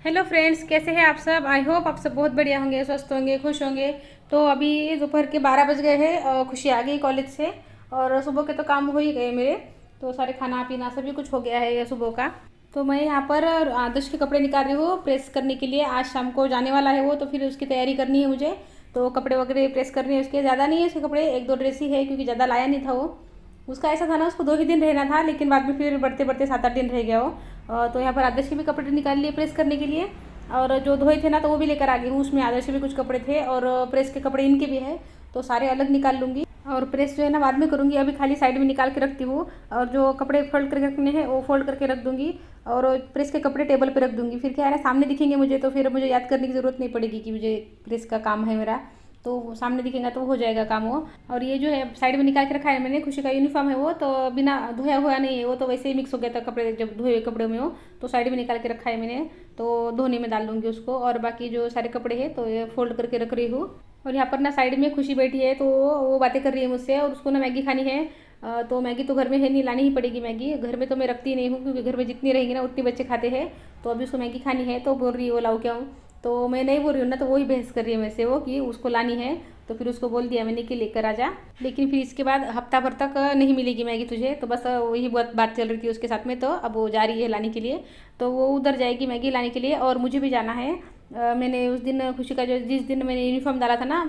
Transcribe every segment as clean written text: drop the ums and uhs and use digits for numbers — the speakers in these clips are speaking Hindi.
हेलो फ्रेंड्स, कैसे हैं आप सब। आई होप आप सब बहुत बढ़िया होंगे, स्वस्थ होंगे, खुश होंगे। तो अभी दोपहर के 12 बज गए हैं और खुशी आ गई कॉलेज से। और सुबह के तो काम हो ही गए मेरे, तो सारे खाना पीना सभी कुछ हो गया है ये सुबह का। तो मैं यहाँ पर आदर्श के कपड़े निकाल रही हूँ प्रेस करने के लिए। आज शाम को जाने वाला है वो, तो फिर उसकी तैयारी करनी है मुझे। तो कपड़े वगैरह प्रेस करने हैं उसके। ज़्यादा नहीं है उसके कपड़े, एक दो ड्रेस ही है क्योंकि ज़्यादा लाया नहीं था वो। उसका ऐसा था ना, उसको 2 ही दिन रहना था, लेकिन बाद में फिर बढ़ते बढ़ते 7-8 दिन रह गया वो। तो यहाँ पर आदर्श के भी कपड़े निकाल लिए प्रेस करने के लिए। और जो धोए थे ना, तो वो भी लेकर आ गई हूँ। उसमें आदर्श के भी कुछ कपड़े थे और प्रेस के कपड़े इनके भी हैं, तो सारे अलग निकाल लूँगी। और प्रेस जो है ना बाद में करूँगी, अभी खाली साइड में निकाल के रखती हूँ। और जो कपड़े फोल्ड करके रखने हैं वो फोल्ड करके रख दूँगी। और प्रेस के कपड़े टेबल पे रख दूँगी। फिर क्या है ना, सामने दिखेंगे मुझे, तो फिर मुझे याद करने की ज़रूरत नहीं पड़ेगी कि मुझे प्रेस का काम है मेरा। तो सामने दिखेगा तो हो जाएगा काम वो। और ये जो है साइड में निकाल के रखा है मैंने, खुशी का यूनिफॉर्म है वो, तो बिना धोया हुआ नहीं है वो, तो वैसे ही मिक्स हो गया था कपड़े जब धोए हुए कपड़े में हो। तो साइड में निकाल के रखा है मैंने, तो धोने में डाल दूँगी उसको। और बाकी जो सारे कपड़े हैं तो ये फोल्ड करके रख रही हूँ। और यहाँ पर ना साइड में खुशी बैठी है, तो वो बातें कर रही है मुझसे। और उसको ना मैगी खानी है। तो मैगी तो घर में है नहीं, लानी ही पड़ेगी मैगी। घर में तो मैं रखती नहीं हूँ क्योंकि घर में जितनी रहेंगी ना उतनी बच्चे खाते हैं। तो अभी उसको मैगी खानी है, तो बोल रही है वो लाओ क्या हूँ। तो मैं नहीं बोल रही हूँ ना, तो वही बहस कर रही है मेरे से वो कि उसको लानी है। तो फिर उसको बोल दिया मैंने कि लेकर आ जा। लेकिन फिर इसके बाद हफ्ता भर तक नहीं मिलेगी मैगी तुझे। तो बस वही बात चल रही थी उसके साथ में। तो अब वो जा रही है लाने के लिए, तो वो उधर जाएगी मैगी लाने के लिए। और मुझे भी जाना है। मैंने उस दिन खुशी का जो जिस दिन मैंने यूनिफॉर्म डाला था ना,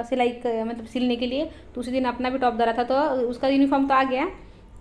सिलाई मतलब सिलने के लिए, तो उसी दिन अपना भी टॉप डाला था। तो उसका यूनिफॉर्म तो आ गया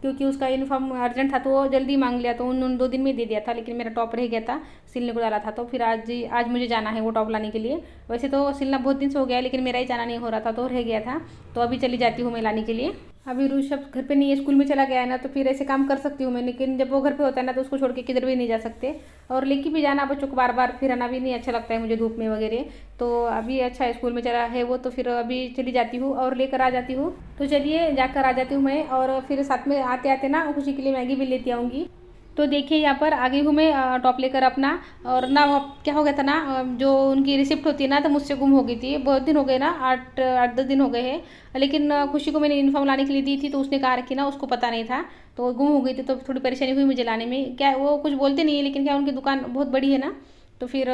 क्योंकि उसका यूनिफॉर्म अर्जेंट था, तो वो जल्दी मांग लिया, तो उन 2 दिन में दे दिया था। लेकिन मेरा टॉप रह गया था, सिलने को डाला था। तो फिर आज मुझे जाना है वो टॉप लाने के लिए। वैसे तो सिलना बहुत दिन से हो गया है, लेकिन मेरा ही जाना नहीं हो रहा था, तो रह गया था। तो अभी चली जाती हूँ मैं लाने के लिए। अभी ऋषभ घर पे नहीं है, स्कूल में चला गया है ना, तो फिर ऐसे काम कर सकती हूँ मैं। लेकिन जब वो घर पे होता है ना, तो उसको छोड़ के किधर भी नहीं जा सकते। और लेके भी जाना बच्चों को बार बार फिर आना भी नहीं अच्छा लगता है मुझे धूप में वगैरह। तो अभी अच्छा है स्कूल में चला है वो, तो फिर अभी चली जाती हूँ और लेकर आ जाती हूँ। तो चलिए जाकर आ जाती हूँ मैं। और फिर साथ में आते आते ना खुशी के लिए मैगी भी लेती आऊँगी। तो देखिए यहाँ पर आ गई हूँ मैं टॉप लेकर अपना। और ना क्या हो गया था ना, जो उनकी रिसिप्ट होती है ना, तो मुझसे गुम हो गई थी। बहुत दिन हो गए ना, 8-10 दिन हो गए हैं। लेकिन खुशी को मैंने यूनिफॉर्म लाने के लिए दी थी, तो उसने कहा रखी ना, उसको पता नहीं था, तो गुम हो गई थी। तो थोड़ी परेशानी हुई मुझे लाने में। क्या वो कुछ बोलते नहीं है, लेकिन क्या उनकी दुकान बहुत बड़ी है ना, तो फिर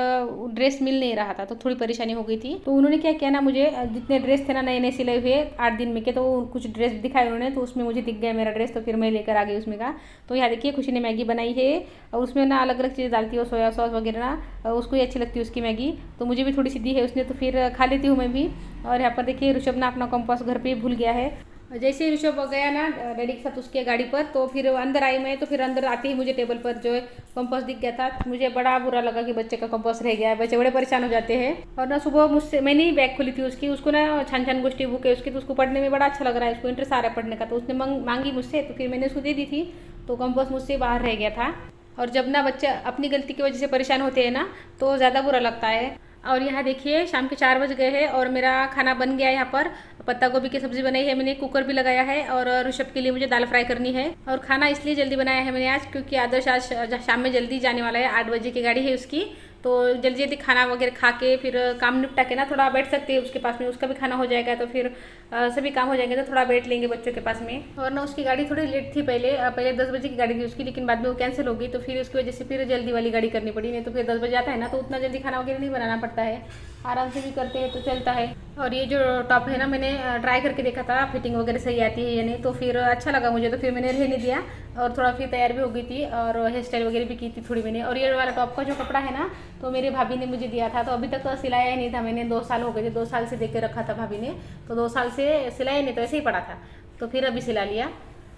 ड्रेस मिल नहीं रहा था, तो थोड़ी परेशानी हो गई थी। तो उन्होंने क्या किया ना, मुझे जितने ड्रेस थे ना नए नए सिले हुए 8 दिन में के, तो कुछ ड्रेस दिखाए उन्होंने, तो उसमें मुझे दिख गया मेरा ड्रेस। तो फिर मैं लेकर आ गई उसमें का। तो यहाँ देखिए खुशी ने मैगी बनाई है, और उसमें ना अलग अलग चीज़ डालती है, सोया सॉस वगैरह ना, उसको ही अच्छी लगती है उसकी मैगी। तो मुझे भी थोड़ी सी दी है उसने, तो फिर खा लेती हूँ मैं भी। और यहाँ पर देखिए ऋषभ ना अपना कंपास घर पे ही भूल गया है। जैसे ही ऋषभ गया ना डैडी के साथ उसके गाड़ी पर, तो फिर अंदर आई मैं। तो फिर अंदर आते ही मुझे टेबल पर जो है कंपास दिख गया था। मुझे बड़ा बुरा लगा कि बच्चे का कंपास रह गया है। बच्चे बड़े परेशान हो जाते हैं। और ना सुबह मुझसे मैंने ही बैग खोली थी उसकी, उसको ना छान छान गोष्ठी बुक है उसकी, तो उसको पढ़ने में बड़ा अच्छा लग रहा है, उसको इंटरेस्ट आ रहा है पढ़ने का। तो उसने मांगी मुझसे, तो फिर मैंने उसको दे दी थी। तो कंपास मुझसे बाहर रह गया था। और जब ना बच्चे अपनी गलती की वजह से परेशान होते हैं ना, तो ज़्यादा बुरा लगता है। और यहाँ देखिए शाम के 4 बज गए हैं और मेरा खाना बन गया है। यहाँ पर पत्ता गोभी की सब्जी बनाई है मैंने, कुकर भी लगाया है। और ऋषभ के लिए मुझे दाल फ्राई करनी है। और खाना इसलिए जल्दी बनाया है मैंने आज, क्योंकि आदर्श आज शाम में जल्दी जाने वाला है, 8 बजे की गाड़ी है उसकी। तो जल्दी जल्दी खाना वगैरह खा के फिर काम निपटा के ना थोड़ा बैठ सकते हैं उसके पास में, उसका भी खाना हो जाएगा। तो फिर सभी काम हो जाएंगे, तो थोड़ा बैठ लेंगे बच्चों के पास में। और ना उसकी गाड़ी थोड़ी लेट थी, पहले 10 बजे की गाड़ी थी उसकी, लेकिन बाद में वो कैंसिल हो गई। तो फिर उसकी वजह से फिर जल्दी वाली गाड़ी करनी पड़ी। नहीं तो फिर 10 बजे आता है ना, तो उतना जल्दी खाना वगैरह नहीं बनाना पड़ता है, आराम से भी करते हैं तो चलता है। और ये जो टॉप है ना, मैंने ट्राई करके देखा था फिटिंग वगैरह सही आती है या नहीं, तो फिर अच्छा लगा मुझे, तो फिर मैंने रहने दिया। और थोड़ा फिर तैयार भी हो गई थी और हेयर स्टाइल वगैरह भी की थी थोड़ी मैंने। और ये वाला टॉप का जो कपड़ा है ना, तो मेरे भाभी ने मुझे दिया था, तो अभी तक तो सिलाया ही नहीं था मैंने। 2 साल हो गए थे, 2 साल से दे के रखा था भाभी ने, तो 2 साल से सिलाया नहीं, तो ऐसे ही पड़ा था। तो फिर अभी सिला लिया।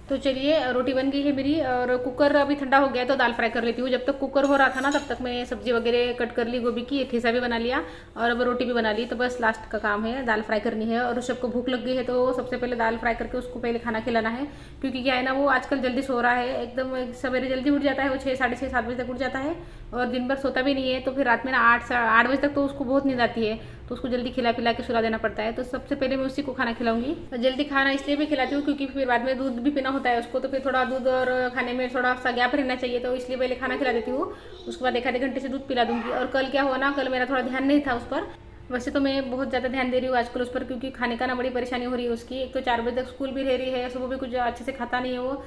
तो चलिए रोटी बन गई है मेरी, और कुकर अभी ठंडा हो गया है, तो दाल फ्राई कर लेती हूँ। जब तक कुकर हो रहा था ना, तब तक मैं सब्जी वगैरह कट कर ली, गोभी की ठेसा भी बना लिया, और अब रोटी भी बना ली। तो बस लास्ट का काम है, दाल फ्राई करनी है। और सबको भूख लग गई है, तो सबसे पहले दाल फ्राई करके उसको पहले खाना खिलाना है। क्योंकि क्या है ना, वो आजकल जल्दी सो रहा है, एकदम सवेरे जल्दी उठ जाता है वो, 6, साढ़े 6, 7 बजे तक उठ जाता है। और दिन भर सोता भी नहीं है, तो फिर रात में ना 8 बजे तक तो उसको बहुत नींद आती है। तो उसको जल्दी खिला पिला के सुला देना पड़ता है। तो सबसे पहले मैं उसी को खाना खिलाऊंगी। जल्दी खाना इसलिए भी खिलाती हूँ क्योंकि फिर बाद में दूध भी पीना होता है उसको, तो फिर थोड़ा दूध और खाने में थोड़ा सा गैप रहना चाहिए, तो इसलिए पहले खाना खिला देती हूँ। उसके बाद 1 आधे घंटे से दूध पिला दूंगी। और कल क्या हुआ ना, कल मेरा थोड़ा ध्यान नहीं था उस पर। वैसे तो मैं बहुत ज़्यादा ध्यान दे रही हूँ आजकल उस पर, क्योंकि खाने का ना बड़ी परेशानी हो रही है उसकी। एक तो 4 बजे तक स्कूल भी रह रही है, सुबह भी कुछ अच्छे से खाता नहीं है वो,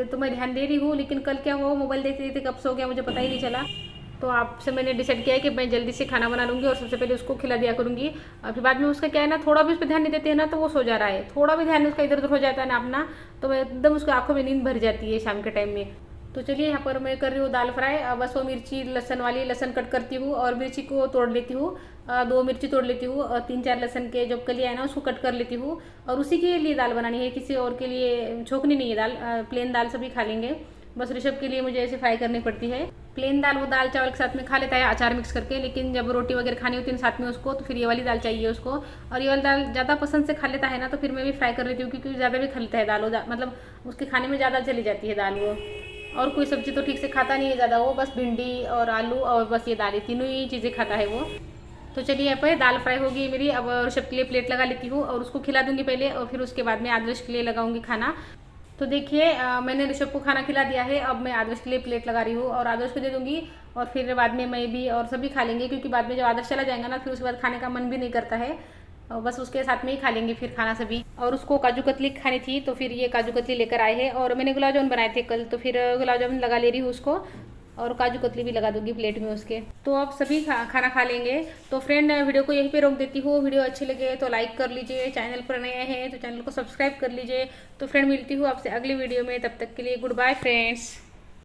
तो मैं ध्यान दे रही हूँ। लेकिन कल क्या हुआ, मोबाइल देखते देखते कब सो गया मुझे पता ही नहीं चला। तो आपसे मैंने डिसाइड किया है कि मैं जल्दी से खाना बना लूँगी और सबसे पहले उसको खिला दिया करूँगी। फिर बाद में उसका क्या है ना, थोड़ा भी उस पर ध्यान नहीं देते हैं ना तो वो सो जा रहा है, थोड़ा भी ध्यान उसका इधर उधर हो जाता है ना अपना, तो मैं एकदम उसको आंखों में नींद भर जाती है शाम के टाइम में। तो चलिए यहाँ पर मैं कर रही हूँ दाल फ्राई। बस वो मिर्ची लहसन वाली लहसन कट करती हूँ और मिर्ची को तोड़ लेती हूँ, 2 मिर्ची तोड़ लेती हूँ और 3-4 लहसन के जो कलियाँ है ना उसको कट कर लेती हूँ। और उसी के लिए दाल बनानी है, किसी और के लिए छोकनी नहीं है दाल, प्लेन दाल सभी खा लेंगे, बस ऋषभ के लिए मुझे ऐसे फ्राई करनी पड़ती है। प्लेन दाल वो दाल चावल के साथ में खा लेता है अचार मिक्स करके, लेकिन जब रोटी वगैरह खानी होती है साथ में उसको, तो फिर ये वाली दाल चाहिए उसको। और ये वाली दाल ज़्यादा पसंद से खा लेता है ना, तो फिर मैं भी फ्राई कर लेती हूँ, क्योंकि ज़्यादा भी खा लेता है दाल, मतलब उसके खाने में ज़्यादा चली जाती है दाल वो। और कोई सब्जी तो ठीक से खाता नहीं है ज़्यादा वो, बस भिंडी और आलू और बस ये दाल, तीनों ही चीज़ें खाता है वो। तो चलिए यहाँ पर दाल फ्राई होगी मेरी। अब ऋषभ के लिए प्लेट लगा लेती हूँ और उसको खिला दूंगी पहले, और फिर उसके बाद में आदर्श के लिए लगाऊंगी खाना। तो देखिए मैंने ऋषभ को खाना खिला दिया है, अब मैं आदर्श के लिए प्लेट लगा रही हूँ और आदर्श को दे दूंगी, और फिर बाद में मैं भी और सभी खा लेंगे, क्योंकि बाद में जब आदर्श चला जाएगा ना फिर उसके बाद खाने का मन भी नहीं करता है, और बस उसके साथ में ही खा लेंगे फिर खाना सभी। और उसको काजू कतली खानी थी, तो फिर ये काजू कतली लेकर आए हैं, और मैंने गुलाब जामुन बनाए थे कल, तो फिर गुलाब जामुन लगा ले रही हूँ उसको, और काजू कतली भी लगा दूंगी प्लेट में उसके। तो अब सभी खाना खा लेंगे। तो फ्रेंड वीडियो को यहीं पे रोक देती हूँ, वीडियो अच्छी लगे तो लाइक कर लीजिए, चैनल पर नए हैं तो चैनल को सब्सक्राइब कर लीजिए। तो फ्रेंड मिलती हूँ आपसे अगली वीडियो में, तब तक के लिए गुड बाय फ्रेंड्स।